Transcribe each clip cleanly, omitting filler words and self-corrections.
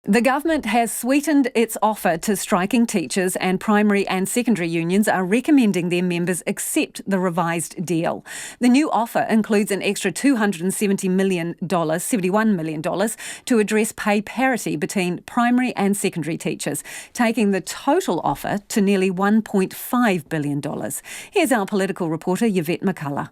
The government has sweetened its offer to striking teachers, and primary and secondary unions are recommending their members accept the revised deal. The new offer includes an extra $270 million, $71 million, to address pay parity between primary and secondary teachers, taking the total offer to nearly $1.5 billion. Here's our political reporter, Yvette McCullough.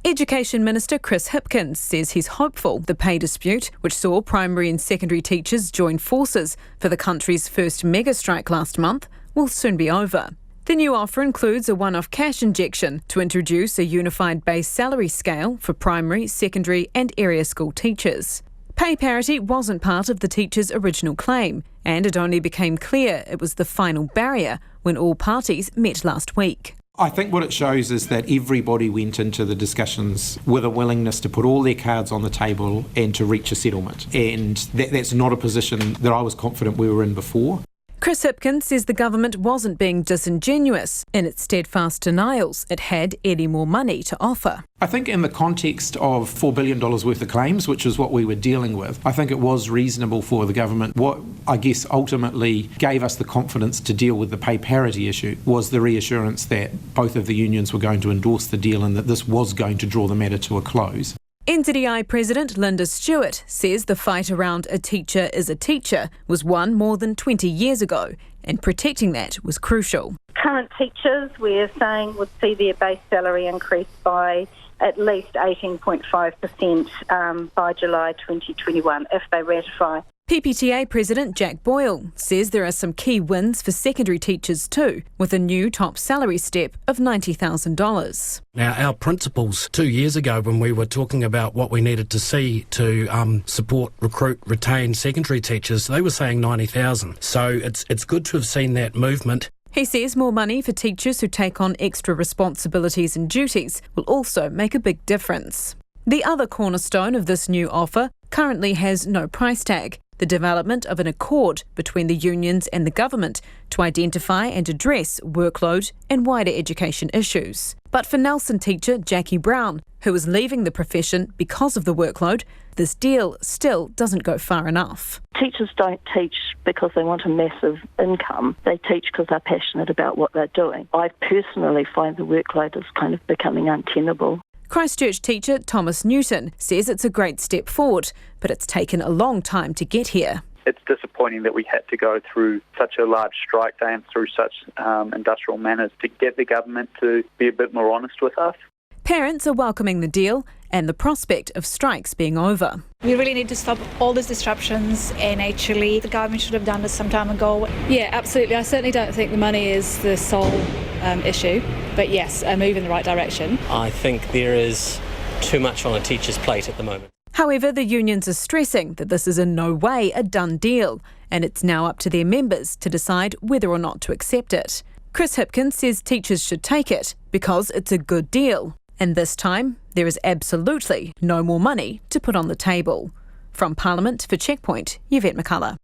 Education Minister Chris Hopkins says he's hopeful the pay dispute, which saw primary and secondary teachers join forces for the country's first mega strike last month, will soon be over. The new offer includes a one-off cash injection to introduce a unified base salary scale for primary, secondary and area school teachers. Pay parity wasn't part of the teachers' original claim, and it only became clear it was the final barrier when all parties met last week. I think what it shows is that everybody went into the discussions with a willingness to put all their cards on the table and to reach a settlement. And that's not a position that I was confident we were in before. Chris Hopkins says the government wasn't being disingenuous in its steadfast denials it had any more money to offer. I think in the context of $4 billion worth of claims, which is what we were dealing with, I think it was reasonable for the government. What I guess ultimately gave us the confidence to deal with the pay parity issue was the reassurance that both of the unions were going to endorse the deal and that this was going to draw the matter to a close. NZDI President Linda Stewart says the fight around a teacher is a teacher was won more than 20 years ago, and protecting that was crucial. Current teachers, we're saying, would see their base salary increase by at least 18.5% by July 2021 if they ratify. PPTA President Jack Boyle says there are some key wins for secondary teachers too, with a new top salary step of $90,000. Now, our principals 2 years ago, when we were talking about what we needed to see to support, recruit, retain secondary teachers, they were saying $90,000. So it's good to have seen that movement. He says more money for teachers who take on extra responsibilities and duties will also make a big difference. The other cornerstone of this new offer currently has no price tag: the development of an accord between the unions and the government to identify and address workload and wider education issues. But for Nelson teacher Jackie Brown, who is leaving the profession because of the workload, this deal still doesn't go far enough. Teachers don't teach because they want a massive income. They teach because they're passionate about what they're doing. I personally find the workload is kind of becoming untenable. Christchurch teacher Thomas Newton says it's a great step forward, but it's taken a long time to get here. It's disappointing that we had to go through such a large strike day and through such industrial manners to get the government to be a bit more honest with us. Parents are welcoming the deal and the prospect of strikes being over. We really need to stop all these disruptions, and actually the government should have done this some time ago. Yeah, absolutely. I certainly don't think the money is the sole issue, but yes, a move in the right direction. I think there is too much on a teacher's plate at the moment. However, the unions are stressing that this is in no way a done deal, and it's now up to their members to decide whether or not to accept it. Chris Hopkins says teachers should take it because it's a good deal. And this time, there is absolutely no more money to put on the table. From Parliament for Checkpoint, Yvette McCullough.